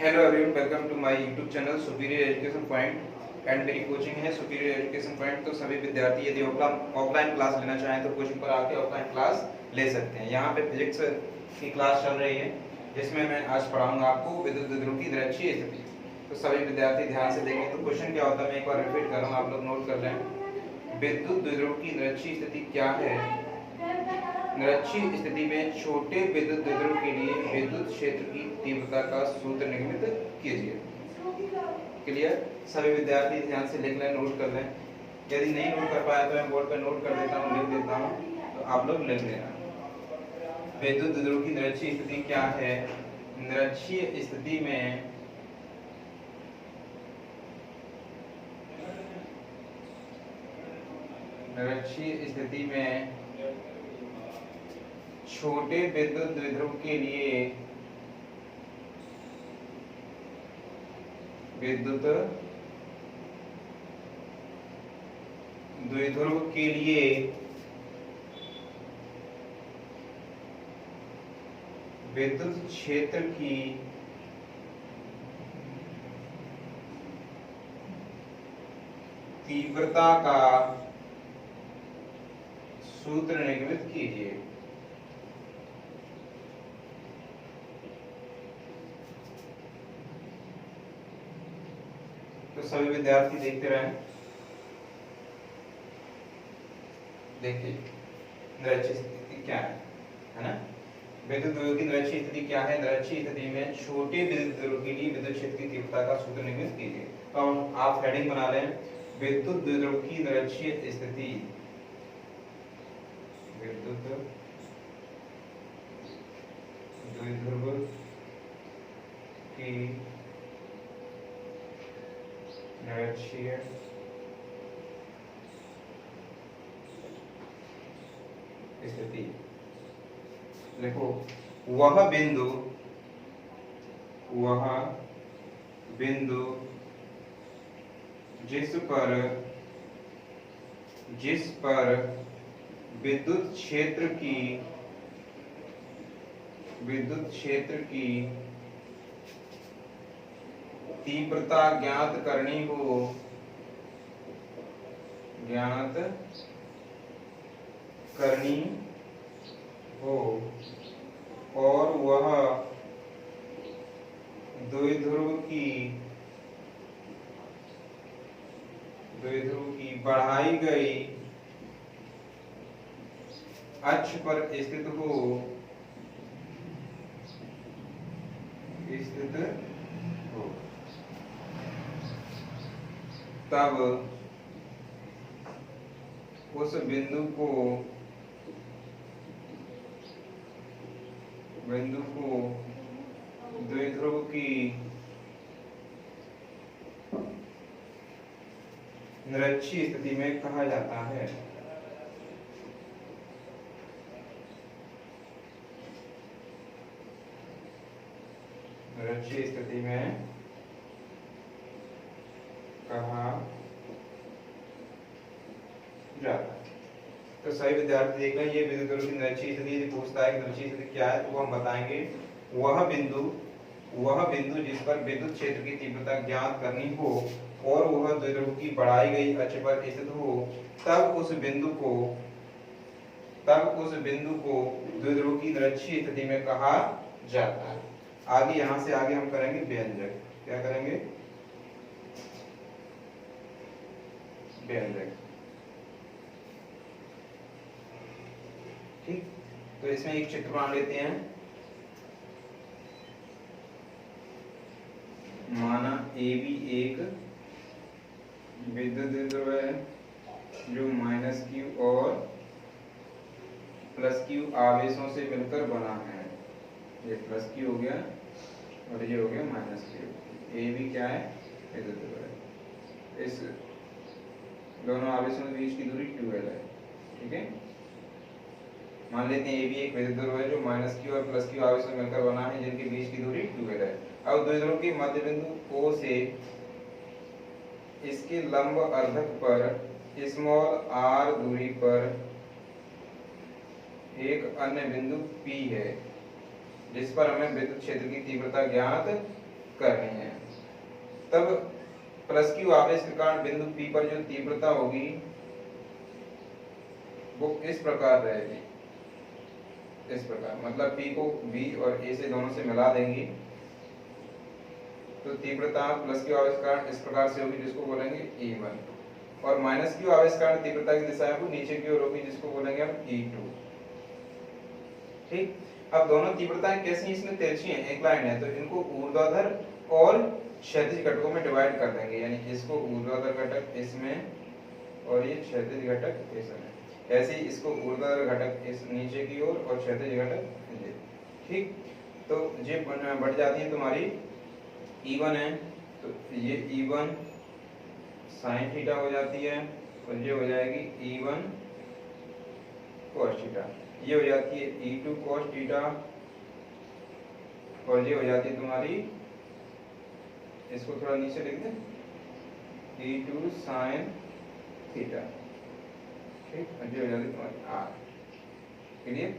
Hello everyone, welcome to my YouTube channel superior education point and मेरी coaching है superior education point. तो सभी विद्यार्थी यदि ऑफलाइन क्लास लेना चाहें तो कोचिंग पर आके ऑफलाइन क्लास ले सकते हैं। यहाँ पे फिजिक्स की क्लास चल रही है जिसमें मैं आज पढ़ाऊंगा आपको विद्युत द्विध्रुव की द्रव्यीय स्थिति। तो सभी विद्यार्थी ध्यान से देखें। तो क्वेश्चन क्या होता है मैं एक बार रिपीट कर रहा हूँ, आप लोग नोट कर लें। विद्युत द्विध्रुव की द्रव्यीय स्थिति क्या है? निरक्षीय स्थिति में छोटे विद्युत द्विध्रुव के लिए विद्युत क्षेत्र की तीव्रता का सूत्र निर्मित कीजिए। क्लियर? सभी विद्यार्थी ध्यान से लिख लें, नोट कर लें। यदि नहीं नोट कर पाया तो मैं बोर्ड पर नोट कर देता हूँ, लिख देता हूँ, तो आप लोग लिख लेना। विद्युत द्विध्रुव की निरक्षीय स्थिति क्या है? निरक्षीय स्थिति में छोटे विद्युत द्विध्रुव के लिए विद्युत द्विध्रुव के लिए विद्युत क्षेत्र की तीव्रता का सूत्र निर्मित कीजिए। तो सभी विद्यार्थी देखते रहें। देखिए निरक्षीय स्थिति क्या है ना? विद्युत द्विध्रुव की निरक्षीय स्थिति क्या है? निरक्षीय स्थिति में छोटे विद्युत द्विध्रुव के लिए विद्युत क्षेत्र की तीव्रता का सूत्र निर्मित कीजिए। तो आप हेडिंग बना लें, विद्युत द्विध्रुव की निरक्षीय स्थिति। विद्युत द्विध्रुव की निरक्षीय स्थिति। देखो वह बिंदु जिस पर विद्युत क्षेत्र की तीव्रता ज्ञात करनी हो और वह द्विध्रुव की बढ़ाई गई अक्ष पर स्थित हो तब उस बिंदु को द्विध्रुव की निरक्षीय स्थिति में कहा जाता है। निरक्षीय स्थिति में कहा जाता है। तो सही विद्यार्थी देख लें, ये विद्युत द्विध्रुव की निरक्षीय स्थिति यदि पूछता है कि निरक्षीय स्थिति क्या है तो हम बताएंगे वह बिंदु जिस पर विद्युत क्षेत्र की तीव्रता ज्ञात करनी हो और वह द्विध्रुव की बढ़ाई गई अक्ष पर स्थित हो तब उस बिंदु को द्विध्रुव की निरक्षीय स्थिति में कहा जाता है। आगे यहां से आगे हम करेंगे व्यंजक। क्या करेंगे? व्यंजक। ठीक, तो इसमें एक चित्र बना लेते हैं। माना AB एक विद्युत द्विध्रुव है जो -q और +q आवेशों से मिलकर बना है। ये +q हो गया और ये हो गया -q। AB क्या है? विद्युत द्विध्रुव है। इस दोनों आवेशों के बीच की दूरी 2l है। ठीक है, मान लेते हैं AB एक विद्युत द्विध्रुव है जो -q और +q आवेशों से मिलकर बना है जिनके बीच की दूरी 2l है। अब द्विध्रुव के मध्य बिंदु O से इसके लंब अर्धक पर r दूरी पर एक अन्य बिंदु P है जिस पर हमें विद्युत क्षेत्र की तीव्रता ज्ञात करनी है। तब प्लस क्यू आवेश के कारण बिंदु P पर जो तीव्रता होगी वो इस प्रकार रहेगी, इस प्रकार, मतलब P को B और A से दोनों से मिला देंगी तो तीव्रता प्लस क्यू आवेश के कारण इस प्रकार से होगी, जिसको बोलेंगे E1, और माइनस क्यू आवेश के कारण तीव्रता की दिशा है वो नीचे की ओर होगी, जिसको बोलेंगे हम E2। ठीक, अब दोनों तीव्रताएं कैसी हैं, इसमें तिरछी हैं, एक लाइन है, तो इनको ऊर्ध्वाधर और क्षैतिज घटकों में डिवाइड कर देंगे, यानी इसको ऊर्ध्वाधर घटक इसमें और ये क्षैतिज घटक इसमें, ऐसे ही इसको ऊर्ध्वाधर घटक इस नीचे की ओर और क्षैतिज घटक ये। ठीक, तो ये बढ़ जाती है तुम्हारी E1 है, तो ये E1 sin थीटा हो जाती है और ये हो जाएगी E1 cos थीटा, ये हो जाती है E2 cos थीटा और ये हो जाती है तुम्हारी, इसको थोड़ा नीचे लिख दें, E2 sin थीटा। ठीक, ये हो जाती है तुम्हारी R। क्लियर?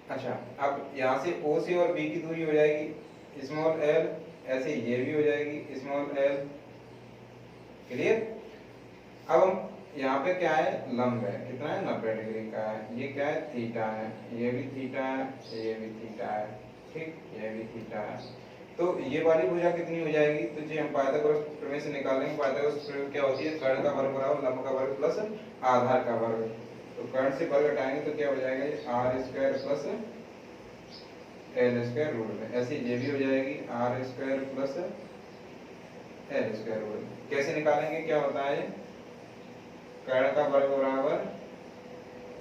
अच्छा, अब यहाँ से O से और B की दूरी हो जाएगी स्मॉल l, ऐसे ये भी हो जाएगी स्मॉल l। क्लियर? अब हम यहाँ पे क्या है, लंब है, कितना है, 90 डिग्री का है, ये क्या है, थीटा है, ये भी थीटा है, ये भी थीटा है, ठीक, ये भी थीटा है। तो ये वाली भुजा कितनी हो जाएगी, तो जी हम पाइथागोरस प्रमेय से निकालेंगे। पाइथागोरस प्रमेय क्या होती है, कर्ण का वर्ग बराबर लंब का वर्ग प्लस आधार का वर्ग, तो कर्ण से वर्ग हटाएंगे तो क्या हो जाएगा, R square plus L square root में, ऐसे ये भी हो जाएगी R square plus L square root में। कैसे निकालेंगे, क्या होता है, कर्ण का वर्ग बराबर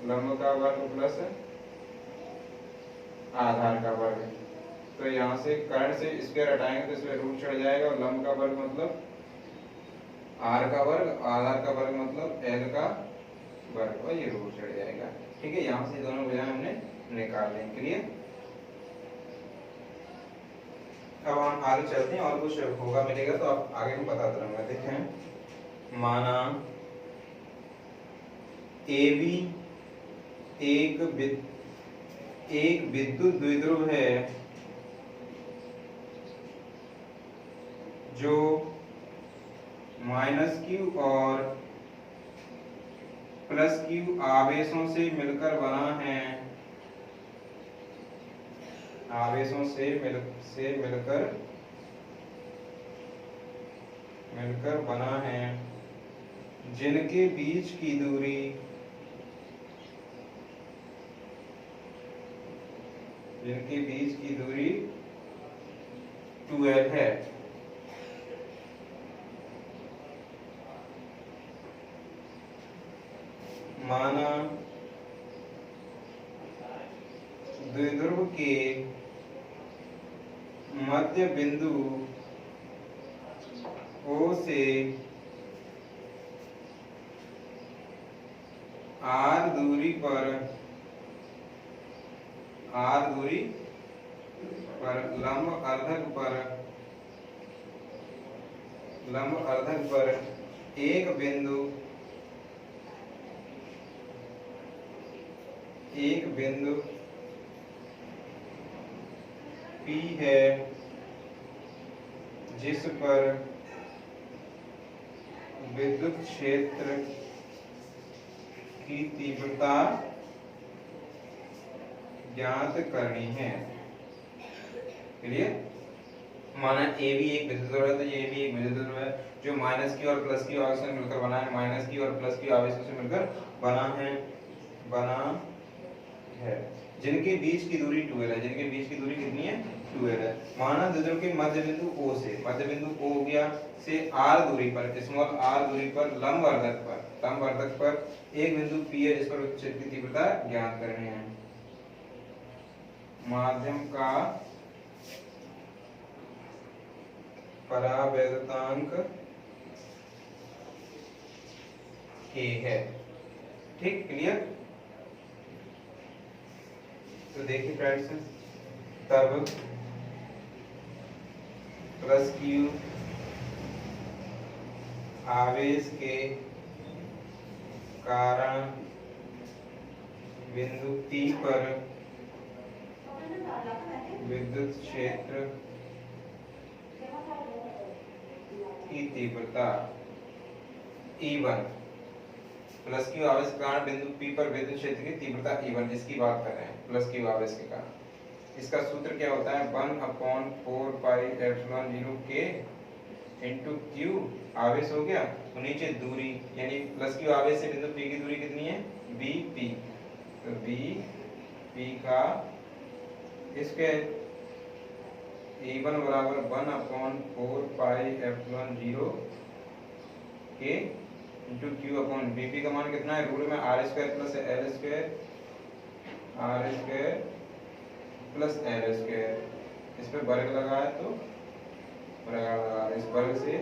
लंब का वर्ग प्लस आधार का वर्ग, तो यहाँ से कर्ण से स्क्वायर हटाएंगे तो इसमें रूट चढ़ जाएगा, और लंब का वर्ग मतलब आर का वर्ग, आधार का वर्ग मतलब एल का वर्ग, और ये रूट चढ़ जाएगा। ठीक है, यहाँ से दोनों भुजाएं हमने निकाल ली। क्लियर? अब हम आगे चलते हैं, और कुछ होगा मिलेगा तो आप आगे को बताता रहूंगा। देखें, माना AB एक विद्युत द्विध्रुव है जो -q और +q आवेशों से मिलकर बना है, आवेशों से मिलकर बना है, जिनके बीच की दूरी जिनके बीच की दूरी 2l है। माना द्विध्रुव के मध्य बिंदु O से R दूरी पर लंब अर्धक पर एक बिंदु P है, जिस पर विद्युत क्षेत्र की तीव्रता ज्ञात करनी है। क्लियर? माना ए भी एक विद्युत ध्रुव है, तो ये भी एक विद्युत ध्रुव है जो -q और +q आवेश से मिलकर बना है, -q और +q आवेशों से मिलकर बना है, जिनके बीच की दूरी 2l है। जिनके बीच की दूरी कितनी है, 2l है। माना द्विध्रुव के मध्य बिंदु O से, मध्य बिंदु O हो गया से r दूरी पर, स्मॉल r दूरी पर लंब अर्धक पर एक बिंदु P है, जिस पर विद्युत क्षेत्र की तीव्रता ज्ञात करनी है। माध्यम का परावैद्युतांक K है। ठीक, क्लियर? तो देखिए फ्रेंड्स, तब +q आवेश के कारण बिंदु P पर विद्युत क्षेत्र की तीव्रता E1 प्लस क्यू आवेश के कारण बिंदु P पर विद्युत क्षेत्र की तीव्रता E1, इसकी बात कर रहे हैं, प्लस क्यू आवेश के कारण। इसका सूत्र क्या होता है, 1/4 pi epsilon 0 K into Q आवेश हो गया, तो नीचे दूरी यानी प्लस क्यू आवेश से बिंदु P की दूरी कितनी है, BP, तो BP का स्क्वायर E1 बराबर 1/4 pi epsilon 0 K into Q upon BP का मान कितना है, रूट में R square plus L square, R square plus L square, इस पे वर्ग लगा है तो लगा, इस वर्ग से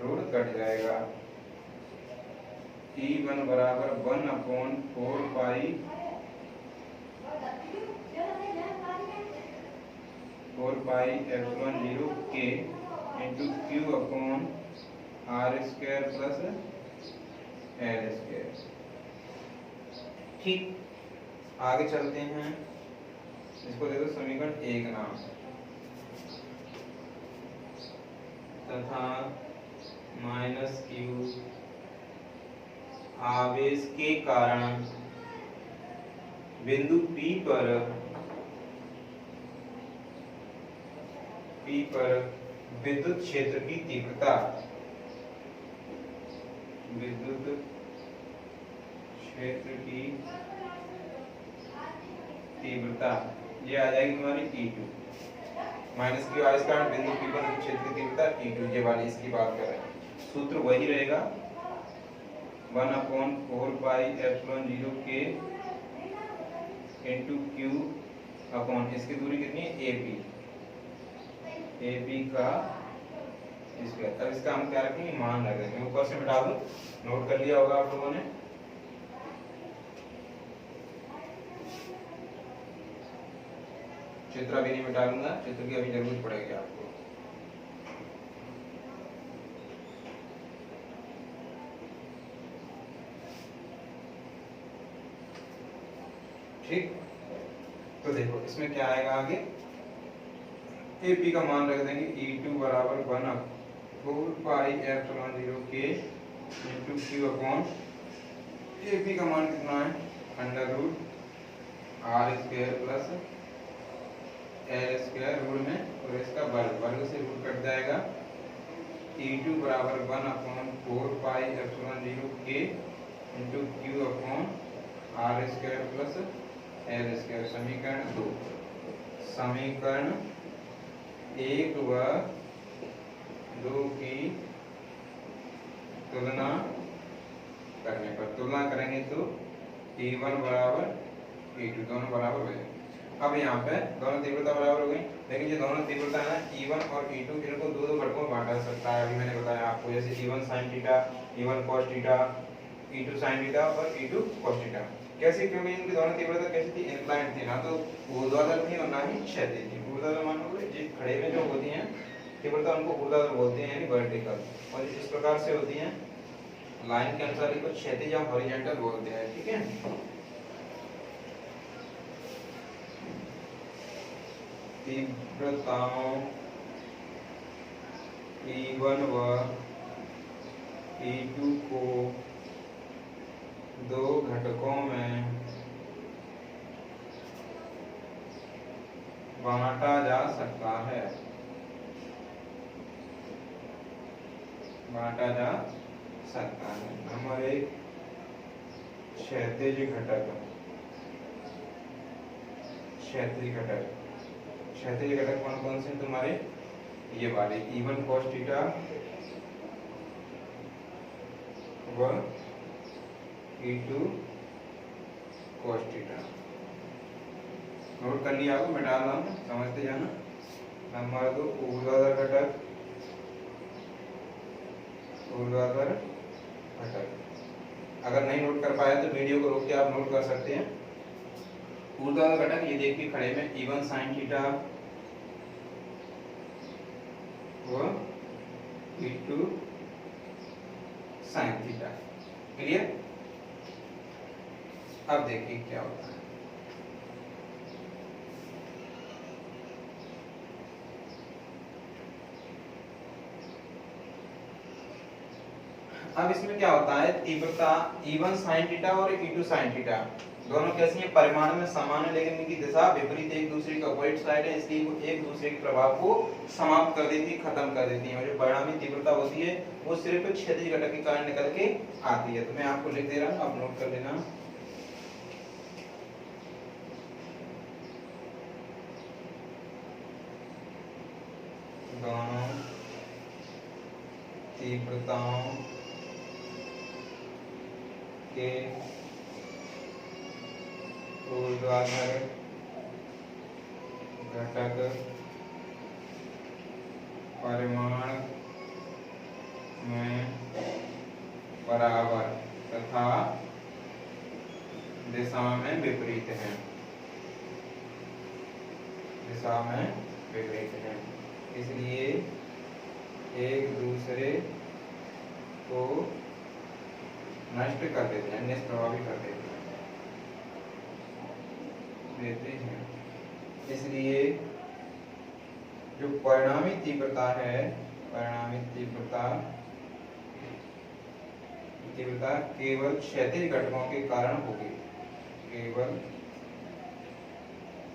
रूट कट जाएगा। E1 बराबर 1/4 pi 4 pi epsilon 0 K into Q upon R square plus L square. ठीक, आगे चलते हैं, इसको दे दो समीकरण 1 नाम, तथा माइनस क्यू आवेश के कारण बिंदु P पर विद्युत क्षेत्र की तीव्रता, विद्युत क्षेत्र की तीव्रता ये आ जाएगी तुम्हारी E2, माइनस क्यू आवेश के कारण बिंदु P पर विद्युत क्षेत्र की तीव्रता E2, ये वाली इसकी बात कर रहे हैं। सूत्र वही रहेगा 1/4 pi epsilon 0 K into Q upon इसकी दूरी कितनी है, AP का स्क्वायर। अब इसका हम क्या रखेंगे, मान रख देंगे, ऊपर से मिटा दो, नोट कर लिया होगा आप लोगों ने। चित्र अभी नहीं मिटा लूंगा, चित्र की अभी जरूरत पड़ेगी आपको। ठीक, तो देखो इसमें क्या आएगा आगे, AP का मान रख देंगे E2 बराबर 1/4 pi epsilon 0 K into Q upon AP का मान कितना है, under root R square plus L square root में, और इसका वर्ग, वर्ग से रूट कट जाएगा। E2 बराबर 1/4 pi epsilon 0 K into Q upon R square plus L square. समीकरण 2, समीकरण 1 व 2 की तुलना करने पर, तुलना करेंगे तो E1 बराबर E2 दोनों बराबर हो जाएंगे। अब यहाँ पे दोनों तीव्रता बराबर हो गई, लेकिन ये दोनों तीव्रता है ना E1 और E2, इनको दो घटकों में बांटा सकता है। अभी मैंने बताया आपको, जैसे E1 sin theta, E1 cos theta, E2 sin theta और E2 cos थीटा। कैसे, क्योंकि इनकी दोनों तीव्रता कैसी थी, इंक्लाइंड थी, ना तो ऊर्ध्वाधर थी और ना ही क्षैतिज थी। ऊर्ध्वाधर मान लो जी खड़े में जो होती हैं तीव्रता, उनको ऊर्ध्वाधर बोलते हैं यानी वर्टिकल, और इस प्रकार से होती हैं लाइन के अनुसार इनको क्षैतिज या हॉरिजॉन्टल बोलते हैं। ठीक है, तीव्रताओं E1 व E2 को दो घटकों में बांटा जा सकता है, बांटा जा सकता है। नंबर 1 क्षैतिज घटक, क्षैतिज घटक, क्षैतिज घटक कौन कौन से तुम्हारे, ये वाले E1 cos थीटा व E2 cos थीटा। नोट कर लिया आपको, मिटा रहा हूं, समझते जाना। नंबर 2 ऊर्ध्वाधर घटक, ऊर्ध्वाधर घटक। अगर नहीं नोट कर पाए तो वीडियो को रोक के आप नोट कर सकते हैं। ऊर्ध्वाधर घटक ये देखिए खड़े में E1 sin थीटा व E2 sin थीटा। क्लियर, अब देखिए क्या होता है। अब इसमें क्या होता है, तीव्रता E1 sin थीटा और E2 sin थीटा दोनों कैसी हैं, परिमाण में समान है लेकिन इनकी दिशा विपरीत, एक दूसरे के अपोजिट साइड है, इसलिए वो एक दूसरे के प्रभाव को समाप्त कर देती है, खत्म कर देती है। और जो परिणामी तीव्रता होती है वो सिर्फ क्षैतिज घटक के कारण निकल के आती है। तो मैं आपको लिख दे रहा हूँ, आप नोट कर लेना। दोनों तीव्रताओं के ऊर्ध्वाधर घटक परिमाण में बराबर तथा दिशा में विपरीत हैं, दिशा में विपरीत हैं, इसलिए एक दूसरे को नष्ट कर देते हैं, निष्प्रभावी कर देते हैं। इसलिए जो परिणामी तीव्रता है, परिणामी तीव्रता केवल क्षैतिज घटकों के कारण होगी, केवल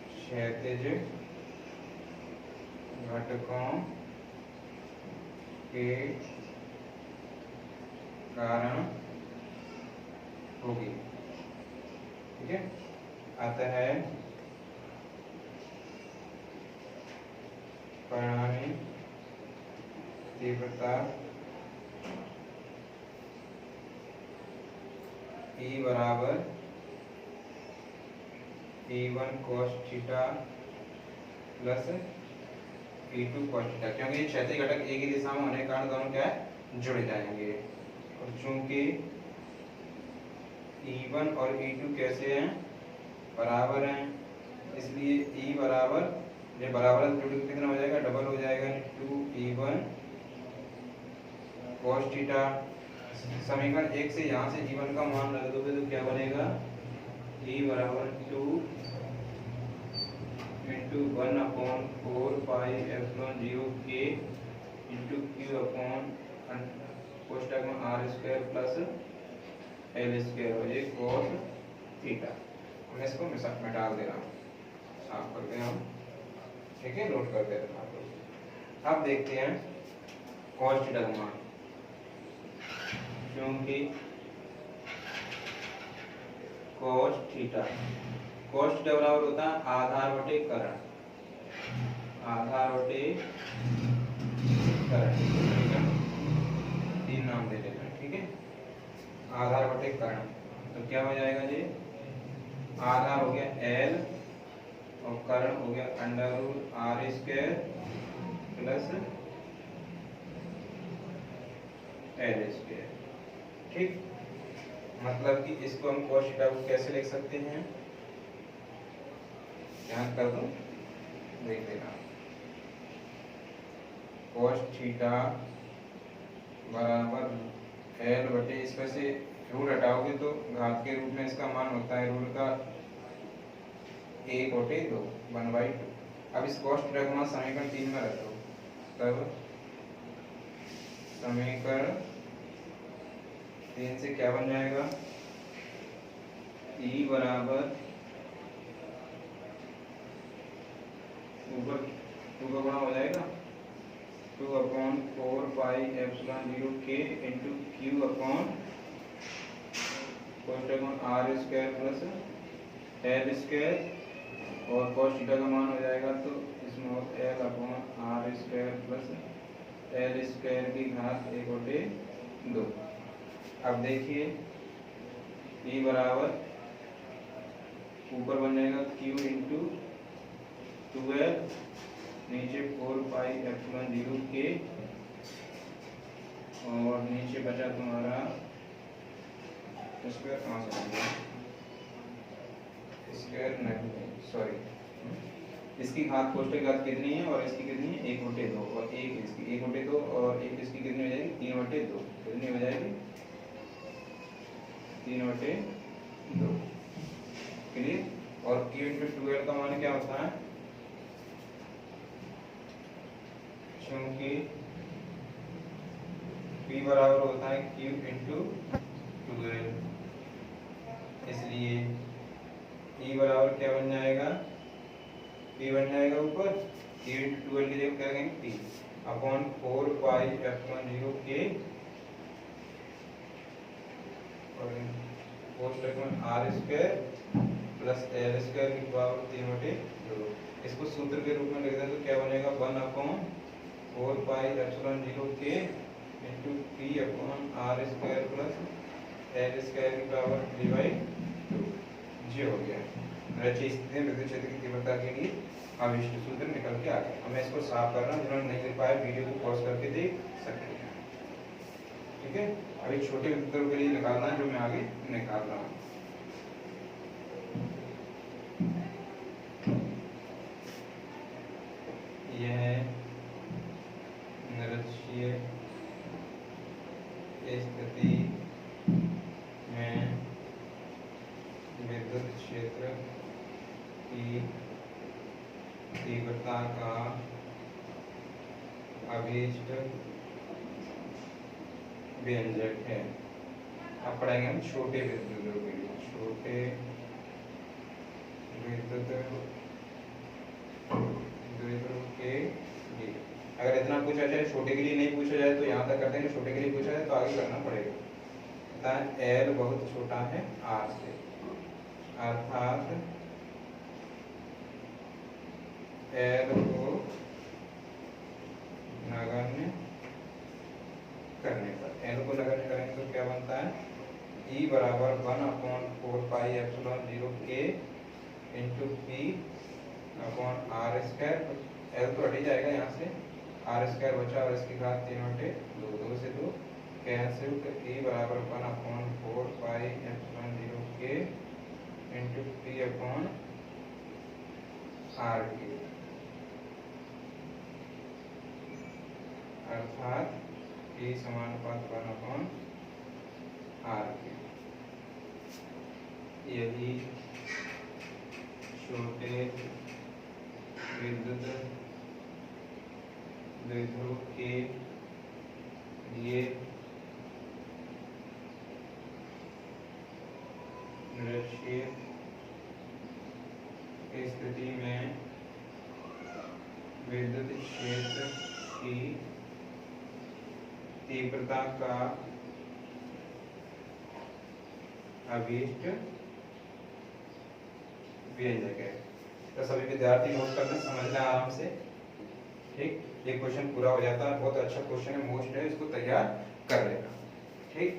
क्षैतिज घटकों के कारण होगी। ठीक है, अतः परिणामी तीव्रता E बराबर E1 cos theta plus E2 cos theta, क्योंकि क्षैतिज घटक एक ही दिशा में होने के कारण दोनों क्या है, जुड़ जाएंगे। और चूंकि E1 और E2 कैसे हैं, बराबर हैं, इसलिए E बराबर, ये बराबर जुड़ के कितना हो जाएगा, डबल हो जाएगा, 2E1 cos थीटा। समीकरण 1 से यहाँ से E1 का मान रख दोगे तो क्या बनेगा, E बराबर 2 into 1/4 pi epsilon 0 K into Q upon कोष्टक में R square plus L square हो ये cos थीटा। मैं इसको में डाल दे रहा हूँ, साफ करते हैं हम। ठीक है, नोट कर दे रहा हूँ। अब देखते हैं cos थीटा का मान, क्योंकि cos थीटा बराबर होता है आधार बटे करण, आधार बटे करण, तीन नाम दे देते हैं। ठीक है, आधार बटे करण, तो क्या हो जाएगा जी, आधार हो गया L और करण हो गया √R square plus L square. ठीक, मतलब कि इसको हम cos थीटा को कैसे लिख सकते हैं, ध्यान कर दो, देख लेना। cos थीटा बराबर L बटे, इसमें से रूट हटाओगे तो घात के रूप में इसका मान होता है रूट का 1 बटे 2, 1/2। अब इस cos थीटा का मान समीकरण 3 में रख दो, तब समीकरण 3 से क्या बन जाएगा, E बराबर ऊपर 2 का गुणा हो जाएगा 2/4 pi epsilon 0 K into Q upon कोष्टक में R square plus L square, और cos थीटा का मान हो जाएगा तो इसमें L upon R square plus L square की घात 1/2। अब देखिए E बराबर ऊपर बन जाएगा Q इंटू 2L, नीचे 4 पाई एप्सिलॉन 0 K, और नीचे बचा तुम्हारा स्क्वायर, कहाँ से बन गया स्क्वायर, नहीं सॉरी, इसकी घात कोष्टक घात कितनी है और इसकी कितनी है, 1/2, और एक इसकी 1/2 और एक इसकी कितनी हो जाएगी, 3/2, कितनी हो जाएगी 3/2। क्लियर, और Q इंटू 2L का मान क्या होता है, क्योंकि P बराबर होता है Q इंटू 12, इसलिए E बराबर क्या बन जाएगा, P बन जाएगा ऊपर Q इंटू 12 की जगह क्या करेंगे P upon 4 pi epsilon 0 K और पोस्ट में R square plus L square की पावर 3/2। इसको सूत्र के रूप में लिख दें तो क्या बनेगा 1 upon 4 pi epsilon 0 K into P upon R square plus L square की पावर 3/2 जी हो गया। रचित स्थिति में विद्युत क्षेत्र की तीव्रता के लिए अभिष्ट सूत्र निकल के आ गया। अब मैं इसको साफ कर रहा हूँ, जिन्होंने नहीं लिख पाया वीडियो को पॉज करके देख सकते हैं। ठीक है, अभी छोटे उत्तरों के लिए निकालना है जो मैं आगे निकाल रहा हूँ। यह निरक्षीय स्थिति में विद्युत क्षेत्र की तीव्रता का अभीष्ट व्यंजक है। अब पढ़ाएंगे हम छोटे विद्युतों के लिए। छोटे विद्युतों के लिए अगर इतना पूछा जाए, छोटे के लिए नहीं पूछा जाए तो यहाँ तक करते हैं, छोटे के लिए पूछा जाए तो आगे करना पड़ेगा। एल बहुत छोटा है आर से, अर्थात एल को नगण्य करने पर, एल को नगण्य करेंगे तो क्या बनता है E बराबर 1 upon 4 pi epsilon 0 K into P upon R square, L तो हट ही जाएगा यहाँ से, आर स्क्वायर बचा और इसकी घात 3/2, 2 से 2 कैंसिल, तो E बराबर 1 upon 4 pi epsilon 0 K into P upon are के, अर्थात E समानुपात 1 अपॉन आर के। यदि छोटे विद्युत द्विध्रुव के लिए निरक्षीय स्थिति में विद्युत क्षेत्र की तीव्रता का अभीष्ट व्यंजक है। तो सभी विद्यार्थी नोट करना, समझना आराम से। ठीक, ये क्वेश्चन पूरा हो जाता है, बहुत अच्छा क्वेश्चन है, मोस्ट है, इसको तैयार कर लेना। ठीक।